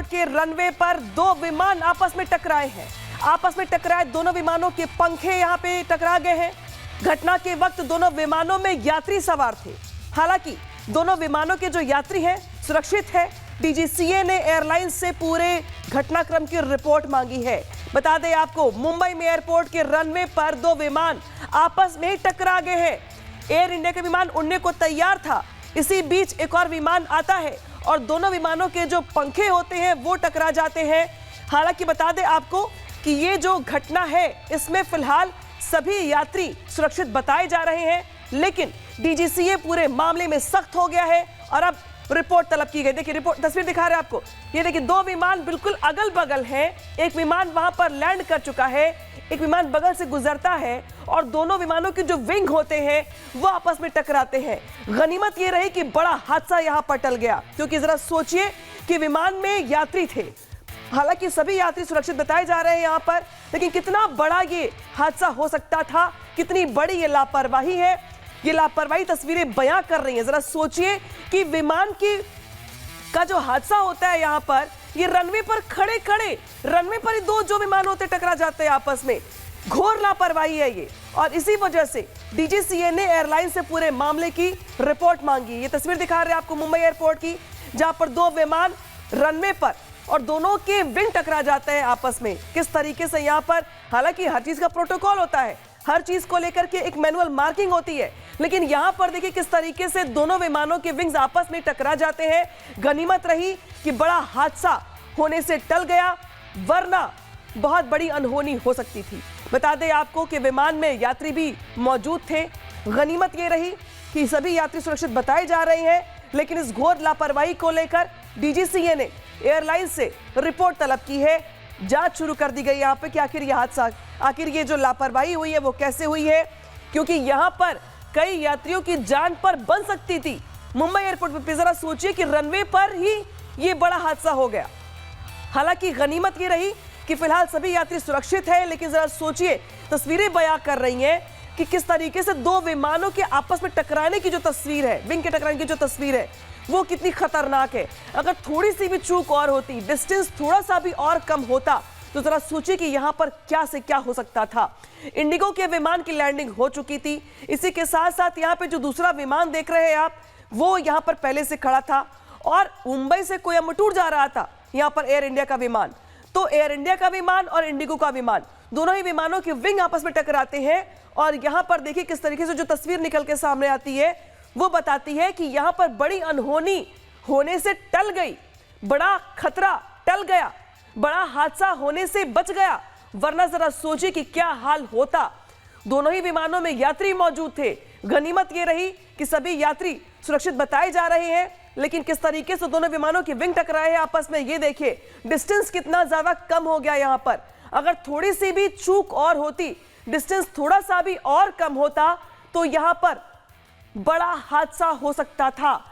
Airport के runway पर दो विमान आपस में टकराए हैं। आपस में टकराए दोनों विमानों के पंखे यहां पे टकरा गए हैं। घटना के वक्त दोनों विमानों में यात्री सवार थे। हालांकि दोनों विमानों के जो यात्री हैं सुरक्षित है। डीजीसीए ने एयरलाइंस से पूरे घटनाक्रम की रिपोर्ट मांगी है। बता दें आपको, मुंबई में एयरपोर्ट के रनवे पर दो विमान आपस में टकरा गए हैं। एयर इंडिया का विमान उड़ने को तैयार था, इसी बीच एक और विमान आता है और दोनों विमानों के जो पंखे होते हैं वो टकरा जाते हैं। हालांकि बता दें आपको कि ये जो घटना है इसमें फिलहाल सभी यात्री सुरक्षित बताए जा रहे हैं, लेकिन डीजीसीए पूरे मामले में सख्त हो गया है और अब रिपोर्ट तलब की गई। देखिए रिपोर्ट, तस्वीर दिखा रहे हैं आपको। ये देखिए दो विमान बिल्कुल अगल बगल हैं। एक विमान वहां पर लैंड कर चुका है, एक विमान बगल से गुजरता है और दोनों विमानों के जो विंग होते हैं वो आपस में टकराते हैं। गनीमत ये रही कि बड़ा हादसा यहां पर टल गया, क्योंकि जरा सोचिए कि विमान में यात्री थे। हालांकि सभी यात्री सुरक्षित बताए जा रहे हैं यहां पर, लेकिन कितना बड़ा ये हादसा हो सकता था, कितनी बड़ी ये लापरवाही है, ये लापरवाही तस्वीरें बयां कर रही हैं। जरा सोचिए कि विमान की का जो हादसा होता है यहां पर, ये रनवे पर खड़े खड़े रनवे पर ही दो जो विमान होते टकरा जाते हैं आपस में। घोर लापरवाही है ये, और इसी वजह से डीजीसीए ने एयरलाइन से पूरे मामले की रिपोर्ट मांगी। ये तस्वीर दिखा रहे हैं आपको मुंबई एयरपोर्ट की, जहां पर दो विमान रनवे पर और दोनों के विंग टकरा जाते हैं आपस में। किस तरीके से यहाँ पर, हालांकि हर चीज का प्रोटोकॉल होता है, हर चीज को लेकर के एक मैनुअल मार्किंग होती है, लेकिन यहां पर देखिए किस तरीके से दोनों विमानों के विंग्स आपस में टकरा जाते हैं। गनीमत रही कि बड़ा हादसा होने से टल गया, वरना बहुत बड़ी अनहोनी हो सकती थी। बता दें आपको कि विमान में यात्री भी मौजूद थे। गनीमत ये रही कि सभी यात्री सुरक्षित बताए जा रहे हैं, लेकिन इस घोर लापरवाही को लेकर डीजीसीए ने एयरलाइन से रिपोर्ट तलब की है। जांच शुरू कर दी गई यहाँ पे कि आखिर ये हादसा, आखिर ये जो लापरवाही हुई है वो कैसे हुई है, क्योंकि यहाँ पर कई यात्रियों की जान पर बन सकती थी। मुंबई एयरपोर्ट पर जरा सोचिए कि रनवे पर ही ये बड़ा हादसा हो गया। हालांकि गनीमत ये रही कि फिलहाल सभी यात्री सुरक्षित हैं, लेकिन जरा सोचिए, तस्वीरें बयां कर रही हैं कि किस तरीके से दो विमानों के आपस में टकराने की जो तस्वीर है, विंग के टकराने की जो तस्वीर है, वो कितनी खतरनाक है। अगर थोड़ी सी भी चूक और होती, डिस्टेंस थोड़ा सा भी और कम होता, तो जरा सोचिए कि यहां पर क्या से क्या हो सकता था। इंडिगो के विमान की लैंडिंग हो चुकी थी। इसी के साथ साथ यहाँ पे जो दूसरा विमान देख रहे हैं आप, वो यहाँ पर पहले से खड़ा था और मुंबई से कोयम्बटूर जा रहा था यहाँ पर एयर इंडिया का विमान। तो एयर इंडिया का विमान और इंडिगो का विमान, दोनों ही विमानों के विंग आपस में टकराते हैं और यहाँ पर देखिए किस तरीके से जो तस्वीर निकल के सामने आती है वो बताती है कि यहाँ पर बड़ी अनहोनी होने से टल गई, बड़ा खतरा टल गया, बड़ा हादसा होने से बच गया, वरना जरा सोचिए कि क्या हाल होता। दोनों ही विमानों में यात्री मौजूद थे। गनीमत ये रही कि सभी यात्री सुरक्षित बताए जा रहे हैं, लेकिन किस तरीके से दोनों विमानों के विंग टकराए हैं आपस में, ये देखिए डिस्टेंस कितना ज्यादा कम हो गया यहाँ पर। अगर थोड़ी सी भी चूक और होती, डिस्टेंस थोड़ा सा भी और कम होता, तो यहाँ पर बड़ा हादसा हो सकता था।